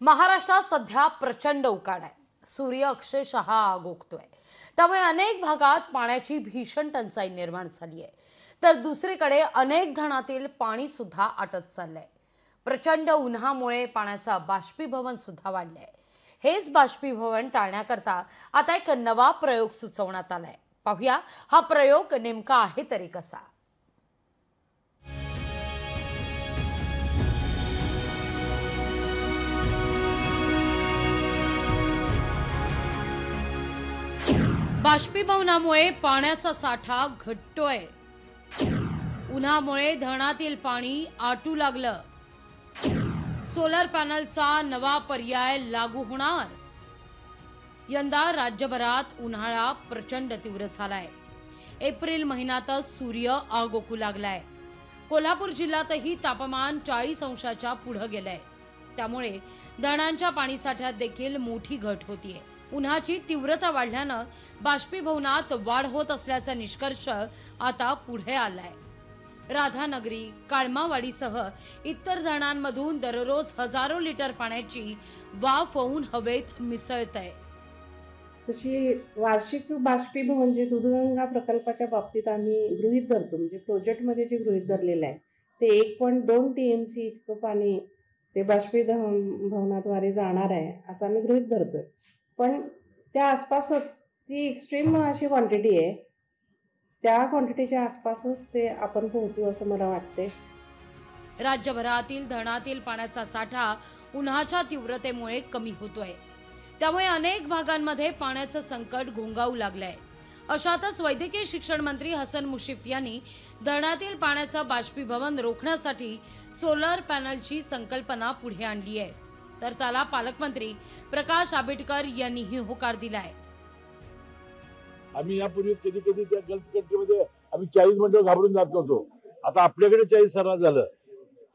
महाराष्ट्रात सध्या प्रचंड उकाड आहे। सूर्य अक्षरशः आगोगतोय। त्यामुळे अनेक भागात पाण्याची भीषण टंचाई निर्माण झाली आहे। तर दुसरीकडे अनेक धरणातील पाणी सुद्धा आटत चाललंय। प्रचंड उन्हामुळे पाण्याचा बाष्पीभवन सुद्धा वाढलंय। हेच बाष्पीभवन टाळण्याकरता आता एक नवा प्रयोग सुचवण्यात आलाय। पाहूया हा प्रयोग नेमका आहे तरी कसा। बाष्पीभवनामुळे पाण्याचा साठा घटतोय। उन्हामुळे धरणातील पाणी आटू लागलं। सोलर पॅनलचा नवा पर्याय लागू होणार। यंदा राज्यभरात उन्हाळा प्रचंड तीव्र झालाय। एप्रिल महिन्यातच सूर्य आगोकू लागलाय। कोल्हापूर जिल्ह्यातही तापमान 40 अंशाच्या पुढे गेलंय। त्यामुळे धरणांच्या पाणीसाठ्यात देखील मोठी घट होतीये। उन्हाची तीव्रता वाढल्यानं बाष्पीभवनात वाढ होत असल्याचा निष्कर्ष आता पुढे आलाय। राधानगरी, काळमावाडीसह इतर धरणांमधून दररोज हजारो लिटर पाण्याची वाफ होऊन हवेत मिसळतंय। तशी वार्षिक बाष्पीभवन जे दूधगंगा प्रकल्पाच्या बाबतीत आम्ही गृहीत धरतो, म्हणजे प्रोजेक्टमध्ये जे गृहीत धरलेलं आहे ते 1.2 TMC इतकं पाणी ते बाष्पीभवनाद्वारे जाणार आहे असं आम्ही गृहीत धरतोय। पण त्या आसपासच ती एक्स्ट्रीम अशी क्वांटिटी आहे, त्या क्वांटिटीच्या आसपासच ते आपण पोहोचू असं मला वाटते। राज्यभरातील धरणातील पाण्याचा साठा उन्हाच्या तीव्रतेमुळे कमी होतोय। त्यामुळे अनेक भागांमध्ये पाण्याचं संकट घोंगावू लागलंय। अशातच वैद्यकीय शिक्षण मंत्री हसन मुश्रीफ यांनी धरणातील पाण्याचं बाष्पीभवन रोखण्यासाठी सोलर पॅनलची संकल्पना पुढे आणली आहे। तर त्याला पालकमंत्री प्रकाश आंबेडकर यांनीही होकार दिलाय। आम्ही यापूर्वी कधी कधी त्या गल्फ कंट्रीमध्ये आम्ही 40 मिनिटं घाबरून जात होतो। आता आपल्याकडे 40 सर्रास झालं।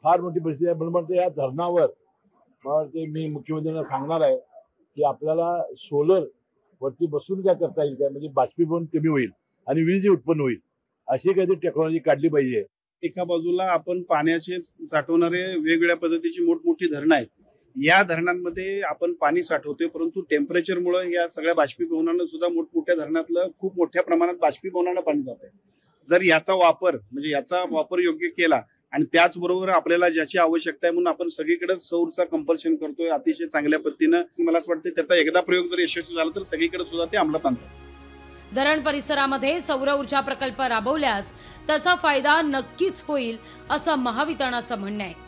फार मोठी परिस्थिती आहे। म्हणून या धरणावर ते मी मुख्यमंत्र्यांना सांगणार आहे की आपल्याला सोलर वरती बसून काय करता येईल काय, म्हणजे बाष्पीभवन कमी होईल आणि वीज उत्पन्न होईल अशी काहीतरी टेक्नॉलॉजी काढली पाहिजे। एका बाजूला आपण पाण्याचे साठवणारे वेगवेगळ्या पद्धतीची मोठमोठी धरणं आहेत। या धरणांमध्ये आपण पाणी साठवतोय, परंतु टेम्परेचरमुळे या सगळ्या बाष्पीभवनानं सुद्धा मोठमोठ्या धरणातलं खूप मोठ्या प्रमाणात बाष्पीभवनानं पाणी जात आहे। जर याचा वापर योग्य केला आणि त्याचबरोबर आपल्याला ज्याची आवश्यकता आहे म्हणून आपण सगळीकडे सौरचा कंपल्शन करतोय अतिशय चांगल्या पद्धतीनं, मला असं वाटतं त्याचा एकदा प्रयोग जर यशस्वी झाला तर सगळीकडे सुद्धा ते अंमलात आणतात। धरण परिसरामध्ये सौर ऊर्जा प्रकल्प राबवल्यास त्याचा फायदा नक्कीच होईल असं महावितरणाचं म्हणणं आहे।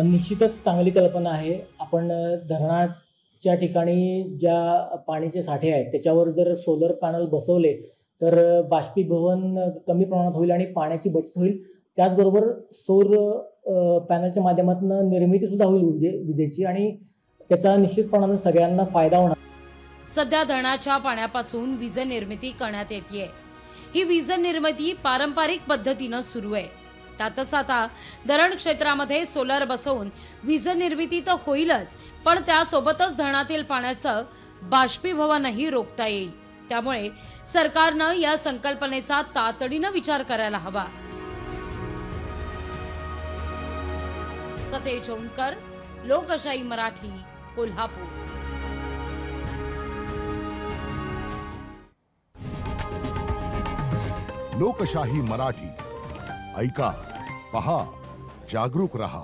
निश्चितच चांगली कल्पना आहे। आपण धरणाच्या ठिकाणी ज्या पाण्याचे साठे आहेत त्याच्यावर जर सोलर पॅनल बसवले तर बाष्पीभवन कमी प्रमाणात होईल आणि पाण्याची बचत होईल। त्याचबरोबर सौर पॅनलच्या माध्यमातून निर्मिती सुद्धा होईल विजेची आणि त्याचा निश्चितपणाने सगळ्यांना फायदा होणार। सध्या धरणाच्या पाण्यापासून वीज निर्मिती करण्यात येते। ही वीज निर्मिती पारंपरिक पद्धतीने सुरू आहे। त्यातच आता धरण क्षेत्रामध्ये सोलर बसवून वीज निर्मिती तर होईलच, पण त्यासोबतच धरणातील पाण्याचं बाष्पीभवनही रोखता येईल। त्यामुळे सरकारनं या संकल्पनेचा तातडीनं विचार करायला हवा। सतेज ओंकर, लोकशाही मराठी, कोल्हापूर। लोकशाही मराठी ऐका, पहा, जागरूक रहा।